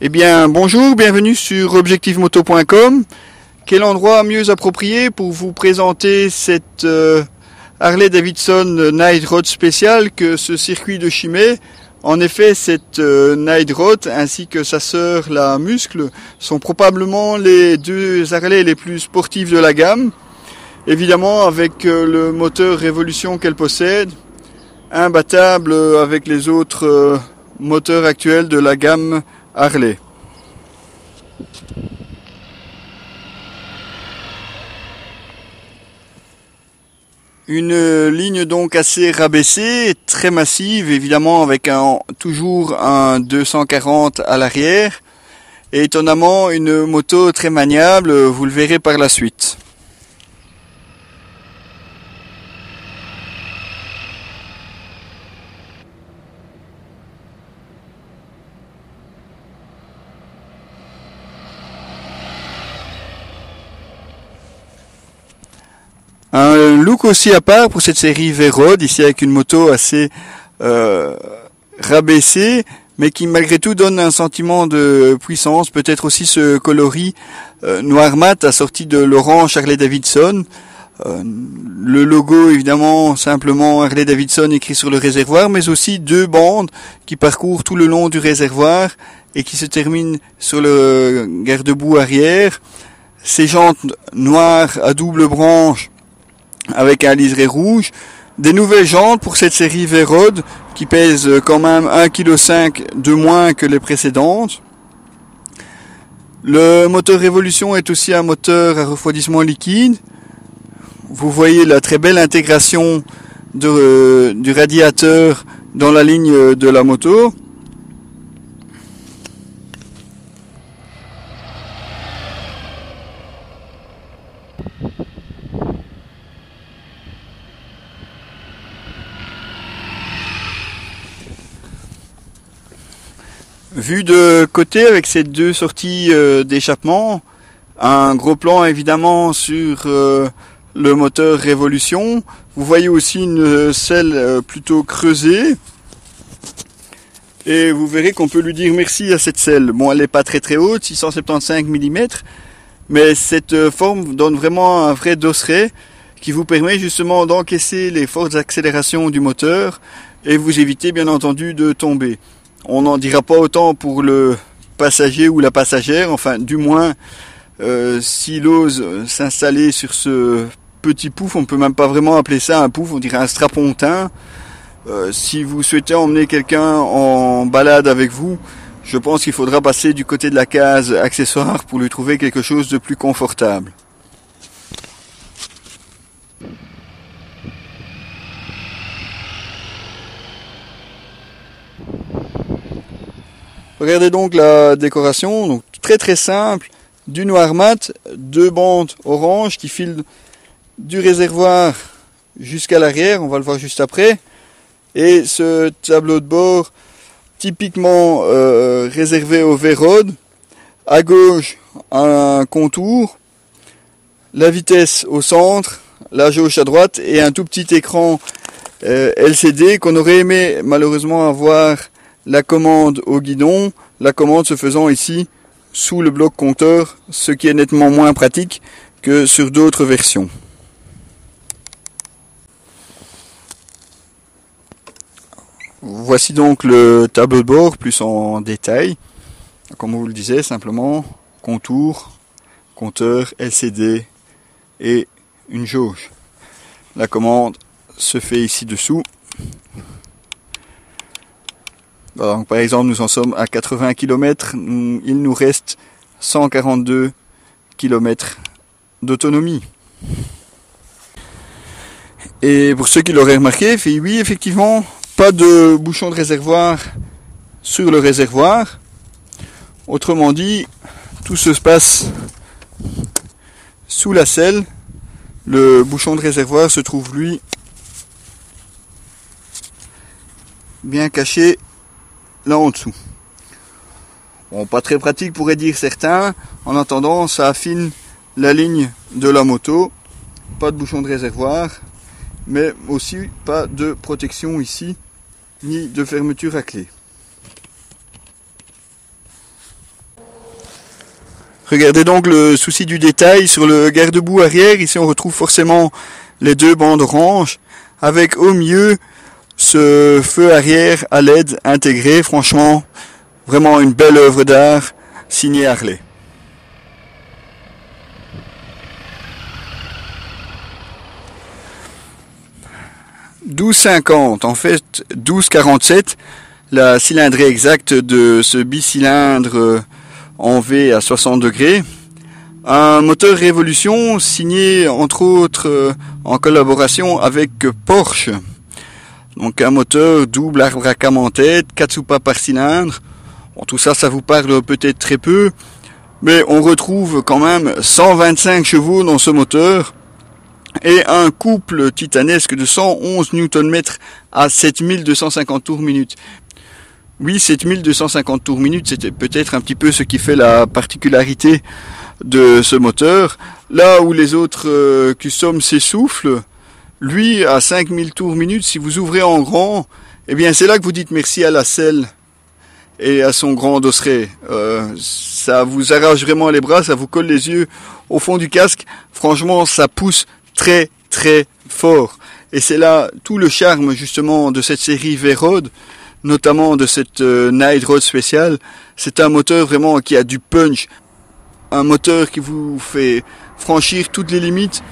Eh bien, bonjour, bienvenue sur objectivemoto.com. Quel endroit mieux approprié pour vous présenter cette Harley Davidson Night Road spéciale que ce circuit de Chimay. En effet, cette Night Road ainsi que sa sœur la Muscle sont probablement les deux Harley les plus sportives de la gamme. Évidemment, avec le moteur Révolution qu'elle possède, imbattable avec les autres moteurs actuels de la gamme Harley. Une ligne donc assez rabaissée, très massive, évidemment avec toujours un 240 à l'arrière. Et étonnamment une moto très maniable, vous le verrez par la suite. Un look aussi à part pour cette série V-Road, ici avec une moto assez rabaissée, mais qui malgré tout donne un sentiment de puissance, peut-être aussi ce coloris noir mat assorti de l'orange Harley Davidson. Le logo évidemment simplement Harley Davidson écrit sur le réservoir, mais aussi deux bandes qui parcourent tout le long du réservoir et qui se terminent sur le garde-boue arrière. Ces jantes noires à double branche avec un liseré rouge, des nouvelles jantes pour cette série V-Road qui pèse quand même 1,5 kg de moins que les précédentes. Le moteur Révolution est aussi un moteur à refroidissement liquide. Vous voyez la très belle intégration du radiateur dans la ligne de la moto. Vu de côté avec ces deux sorties d'échappement, un gros plan évidemment sur le moteur Révolution. Vous voyez aussi une selle plutôt creusée. Et vous verrez qu'on peut lui dire merci à cette selle. Bon, elle n'est pas très haute, 675 mm, mais cette forme donne vraiment un vrai dosseret qui vous permet justement d'encaisser les fortes accélérations du moteur et vous éviter bien entendu de tomber. On n'en dira pas autant pour le passager ou la passagère, enfin du moins s'il ose s'installer sur ce petit pouf, on peut même pas vraiment appeler ça un pouf, on dirait un strapontin. Si vous souhaitez emmener quelqu'un en balade avec vous, je pense qu'il faudra passer du côté de la case accessoires pour lui trouver quelque chose de plus confortable. Regardez donc la décoration, donc très simple, du noir mat, deux bandes orange qui filent du réservoir jusqu'à l'arrière, on va le voir juste après, et ce tableau de bord typiquement réservé au V-Road, à gauche un contour, la vitesse au centre, la jauge à droite et un tout petit écran LCD qu'on aurait aimé malheureusement avoir la commande au guidon, la commande se faisant ici sous le bloc compteur, ce qui est nettement moins pratique que sur d'autres versions. Voici donc le tableau de bord plus en détail. Comme on vous le disait, simplement contour, compteur, LCD et une jauge. La commande se fait ici dessous. Donc, par exemple, nous en sommes à 80 km, il nous reste 142 km d'autonomie. Et pour ceux qui l'auraient remarqué, oui, effectivement, pas de bouchon de réservoir sur le réservoir. Autrement dit, tout se passe sous la selle. Le bouchon de réservoir se trouve, lui, bien caché là en dessous. Bon, pas très pratique pourrait dire certains. En attendant, ça affine la ligne de la moto. Pas de bouchon de réservoir, mais aussi pas de protection ici, ni de fermeture à clé. Regardez donc le souci du détail sur le garde-boue arrière. Ici on retrouve forcément les deux bandes oranges avec au milieu ce feu arrière à LED intégré. Franchement, vraiment une belle œuvre d'art signée Harley. « 12,50 », en fait 12,47, la cylindrée exacte de ce bicylindre en V à 60 degrés. Un moteur Révolution signé entre autres en collaboration avec Porsche. Donc un moteur double arbre à cam en tête, 4 soupapes par cylindre. Bon, tout ça, ça vous parle peut-être très peu, mais on retrouve quand même 125 chevaux dans ce moteur et un couple titanesque de 111 Nm à 7250 tours minute. Oui, 7250 tours minute, c'était peut-être un petit peu ce qui fait la particularité de ce moteur. Là où les autres custom s'essoufflent, lui, à 5000 tours minute, si vous ouvrez en grand, eh bien c'est là que vous dites merci à la selle et à son grand dosseret. Ça vous arrache vraiment les bras, ça vous colle les yeux au fond du casque. Franchement, ça pousse très très fort. Et c'est là tout le charme justement de cette série V-Road, notamment de cette Night Road spéciale. C'est un moteur vraiment qui a du punch, un moteur qui vous fait franchir toutes les limites.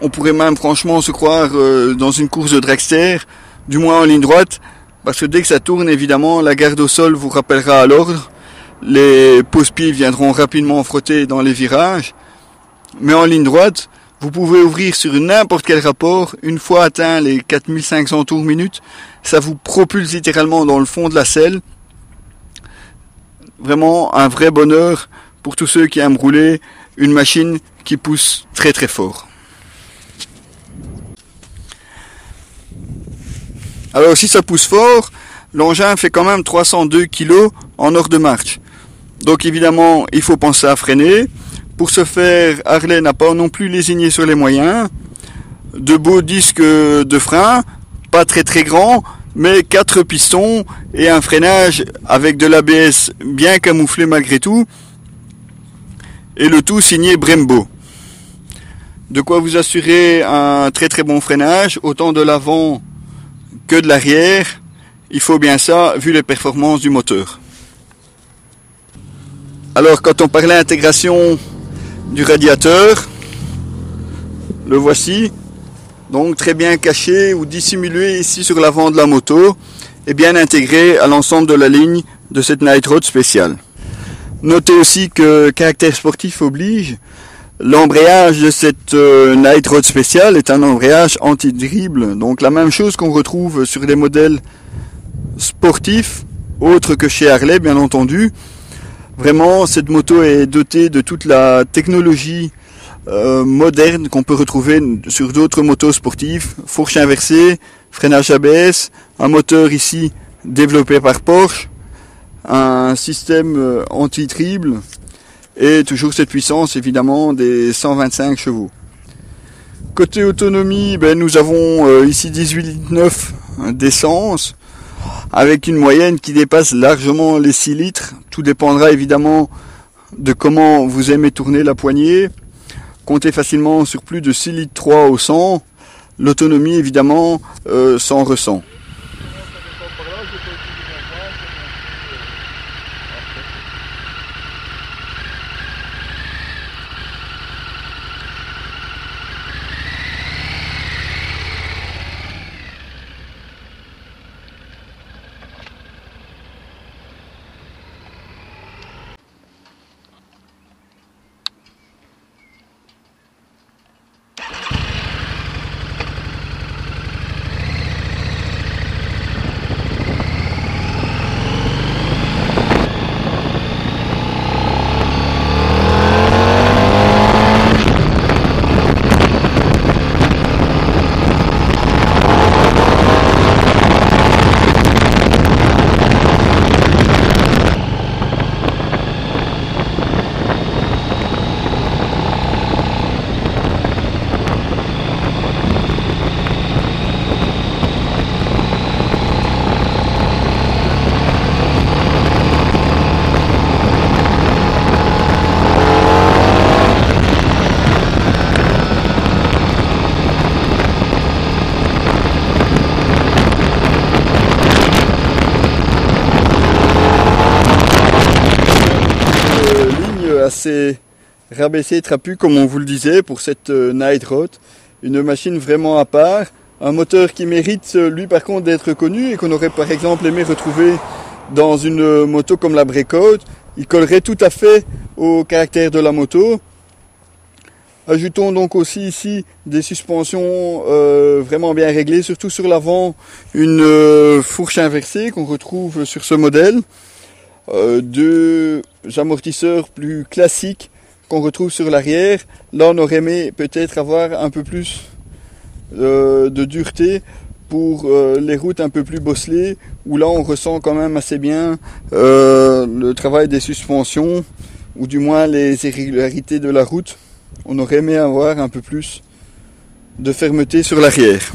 On pourrait même franchement se croire dans une course de dragster, du moins en ligne droite, parce que dès que ça tourne, évidemment, la garde au sol vous rappellera à l'ordre. Les pose-pieds viendront rapidement frotter dans les virages. Mais en ligne droite, vous pouvez ouvrir sur n'importe quel rapport. Une fois atteint les 4500 tours minute, ça vous propulse littéralement dans le fond de la selle. Vraiment un vrai bonheur pour tous ceux qui aiment rouler une machine qui pousse très très fort. Alors si ça pousse fort, l'engin fait quand même 302 kg en heure de marche. Donc évidemment, il faut penser à freiner. Pour ce faire, Harley n'a pas non plus lésiné sur les moyens. De beaux disques de frein, pas très très grands, mais 4 pistons et un freinage avec de l'ABS bien camouflé malgré tout. Et le tout signé Brembo. De quoi vous assurer un très très bon freinage, autant de l'avant que de l'arrière. Il faut bien ça, vu les performances du moteur. Alors, quand on parlait intégration du radiateur, le voici. Donc, très bien caché ou dissimulé ici sur l'avant de la moto et bien intégré à l'ensemble de la ligne de cette Night Road spéciale. Notez aussi que caractère sportif oblige. L'embrayage de cette Night Road spéciale est un embrayage anti-dribble, donc la même chose qu'on retrouve sur des modèles sportifs, autres que chez Harley bien entendu. Vraiment, cette moto est dotée de toute la technologie moderne qu'on peut retrouver sur d'autres motos sportives. Fourche inversée, freinage ABS, un moteur ici développé par Porsche, un système anti-dribble, et toujours cette puissance évidemment des 125 chevaux. Côté autonomie, nous avons ici 18,9 d'essence avec une moyenne qui dépasse largement les 6 litres. Tout dépendra évidemment de comment vous aimez tourner la poignée. Comptez facilement sur plus de 6 litres 3 au 100. L'autonomie évidemment s'en ressent. assez rabaissé, trapu, comme on vous le disait, pour cette Night Road. Une machine vraiment à part. Un moteur qui mérite, lui, par contre, d'être connu et qu'on aurait, par exemple, aimé retrouver dans une moto comme la Breakout. Il collerait tout à fait au caractère de la moto. Ajoutons donc aussi ici des suspensions vraiment bien réglées, surtout sur l'avant, une fourche inversée qu'on retrouve sur ce modèle. Deux amortisseurs plus classiques qu'on retrouve sur l'arrière. Là, on aurait aimé peut-être avoir un peu plus de dureté pour les routes un peu plus bosselées, où là on ressent quand même assez bien le travail des suspensions, ou du moins les irrégularités de la route. On aurait aimé avoir un peu plus de fermeté sur l'arrière.